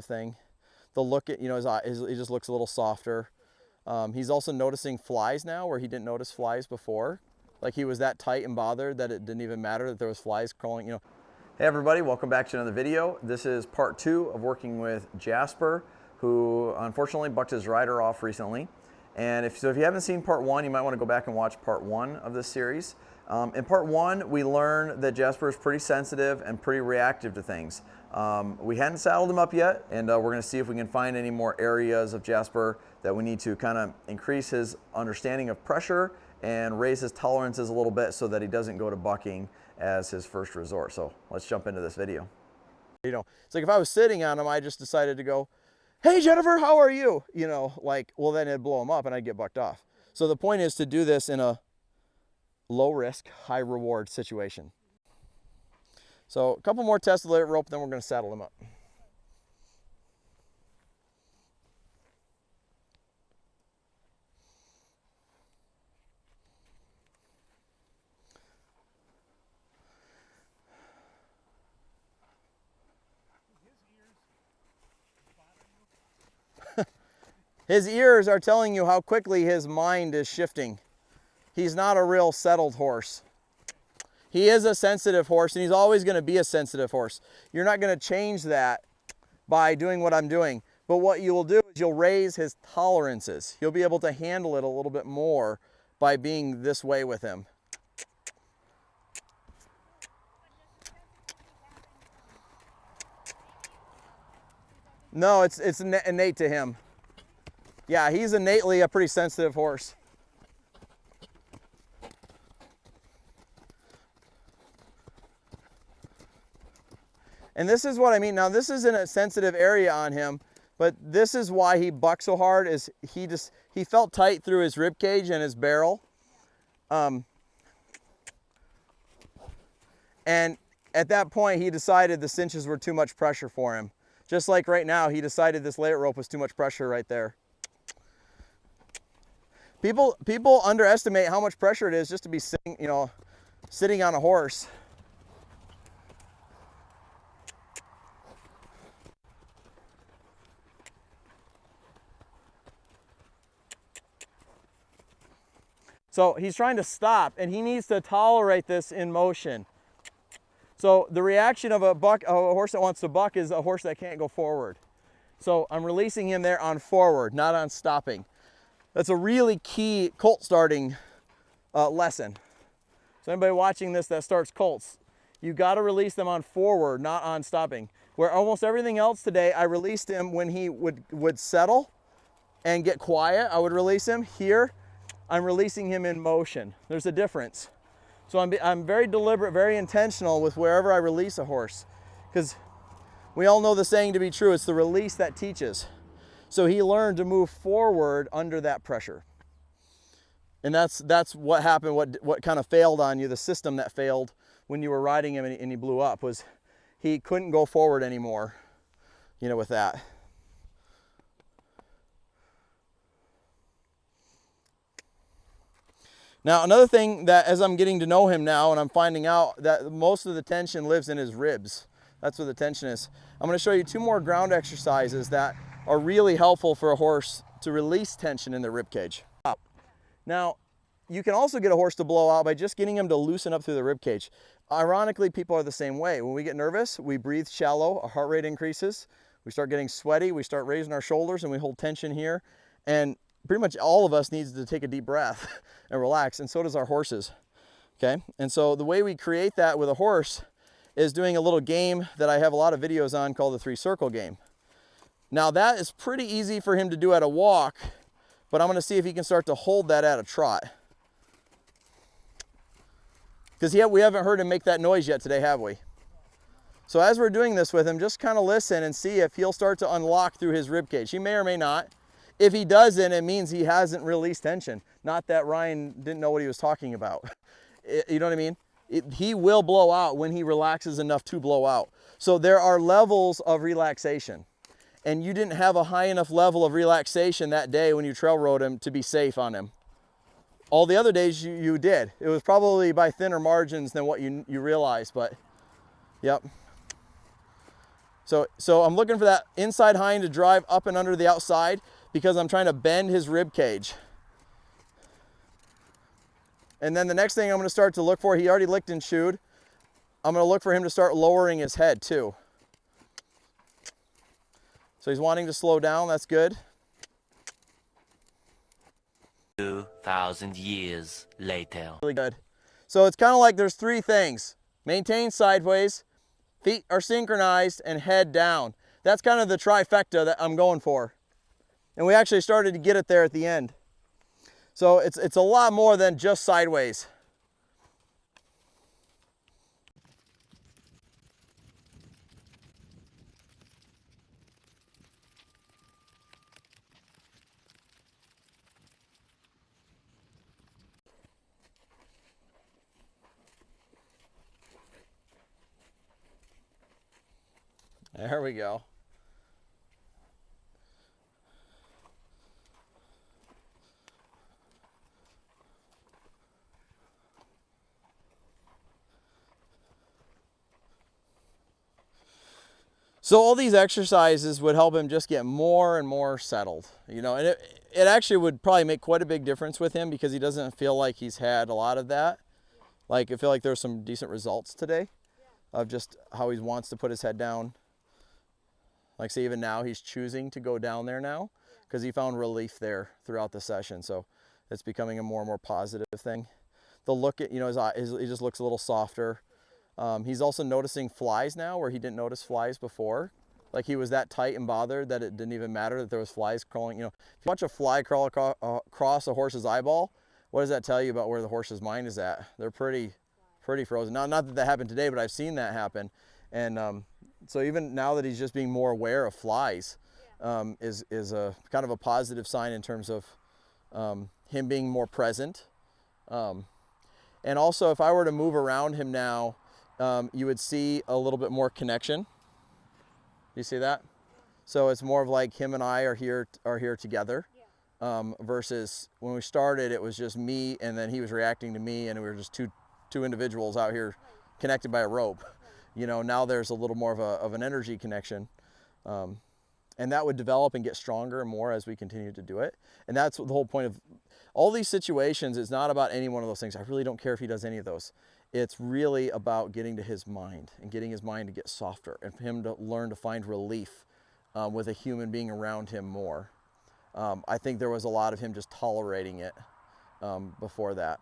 thing. The look at, you know, his eye, he just looks a little softer. He's also noticing flies now where he didn't notice flies before. Like he was that tight and bothered that it didn't even matter that there was flies crawling, you know. Hey everybody, welcome back to another video. This is part 2 of working with Jasper, who unfortunately bucked his rider off recently. And if you haven't seen part 1, you might want to go back and watch part 1 of this series. In part 1, we learned that Jasper is pretty sensitive and pretty reactive to things. We hadn't saddled him up yet, and we're going to see if we can find any more areas of Jasper that we need to kind of increase his understanding of pressure and raise his tolerances a little bit so that he doesn't go to bucking as his first resort. So let's jump into this video. You know, it's like if I was sitting on him, I just decided to go, "Hey Jennifer, how are you?" You know, like, well then it'd blow him up and I'd get bucked off. So the point is to do this in a low risk, high reward situation. So a couple more tests of the rope, then we're going to saddle him up. His ears are telling you how quickly his mind is shifting. He's not a real settled horse. He is a sensitive horse, and he's always going to be a sensitive horse. You're not going to change that by doing what I'm doing. But what you will do is you'll raise his tolerances. You'll be able to handle it a little bit more by being this way with him. No, it's innate to him. Yeah, he's innately a pretty sensitive horse. And this is what I mean. Now, this isn't a sensitive area on him, but this is why he bucked so hard. Is he felt tight through his rib cage and his barrel. And at that point, he decided the cinches were too much pressure for him. Just like right now, he decided this layout rope was too much pressure right there. People underestimate how much pressure it is just to be sitting, you know, sitting on a horse. So he's trying to stop, and he needs to tolerate this in motion. So the reaction of a horse that wants to buck is a horse that can't go forward. So I'm releasing him there on forward, not on stopping. That's a really key colt starting lesson. So anybody watching this that starts colts, you got to release them on forward, not on stopping. Where almost everything else today, I released him when he would settle and get quiet. I would release him. Here, I'm releasing him in motion. There's a difference. So I'm very deliberate, very intentional with wherever I release a horse, because we all know the saying to be true, it's the release that teaches. So he learned to move forward under that pressure. And that's what happened, what kind of failed on you, the system that failed when you were riding him and he blew up, was he couldn't go forward anymore, you know, with that. Now, another thing that as I'm getting to know him now and I'm finding out that most of the tension lives in his ribs. That's where the tension is. I'm going to show you 2 more ground exercises that are really helpful for a horse to release tension in their rib cage. Now, you can also get a horse to blow out by just getting him to loosen up through the rib cage. Ironically, people are the same way. When we get nervous, we breathe shallow, our heart rate increases, we start getting sweaty, we start raising our shoulders, and we hold tension here. And pretty much all of us needs to take a deep breath and relax, and so does our horses. Okay, and so the way we create that with a horse is doing a little game that I have a lot of videos on called the 3-circle game. Now that is pretty easy for him to do at a walk, but I'm going to see if he can start to hold that at a trot. Because we haven't heard him make that noise yet today, have we? So as we're doing this with him, just kind of listen and see if he'll start to unlock through his rib cage. He may or may not. If he doesn't, it means he hasn't released tension. Not that Ryan didn't know what he was talking about. You know what I mean? He will blow out when he relaxes enough to blow out. So there are levels of relaxation. And you didn't have a high enough level of relaxation that day when you trail rode him to be safe on him. All the other days you did. It was probably by thinner margins than what you realized, but yep. So I'm looking for that inside hind to drive up and under the outside because I'm trying to bend his rib cage. And then the next thing I'm going to start to look for, he already licked and chewed. I'm going to look for him to start lowering his head too. So he's wanting to slow down, that's good. 2,000 years later. Really good. So it's kind of like there's three things. Maintain sideways, feet are synchronized, and head down. That's kind of the trifecta that I'm going for. And we actually started to get it there at the end. So it's a lot more than just sideways. There we go. So all these exercises would help him just get more and more settled, you know, and it actually would probably make quite a big difference with him because he doesn't feel like he's had a lot of that. Like I feel like there's some decent results today of just how he wants to put his head down. Like say even now he's choosing to go down there now because he found relief there throughout the session. So it's becoming a more and more positive thing. The look at, you know, his eye, he just looks a little softer. He's also noticing flies now where he didn't notice flies before. Like he was that tight and bothered that it didn't even matter that there was flies crawling. You know, if you watch a fly crawl across a horse's eyeball, what does that tell you about where the horse's mind is at? They're pretty frozen. Not that that happened today, but I've seen that happen. And so even now that he's just being more aware of flies, is a kind of a positive sign in terms of him being more present. And also if I were to move around him now, you would see a little bit more connection. You see that? So it's more of like him and I are here together, versus when we started, it was just me and then he was reacting to me and we were just two individuals out here connected by a rope. You know, now there's a little more of an energy connection. And that would develop and get stronger and more as we continue to do it. And that's the whole point of all these situations. It's not about any one of those things. I really don't care if he does any of those. It's really about getting to his mind and getting his mind to get softer and for him to learn to find relief with a human being around him more. I think there was a lot of him just tolerating it before that.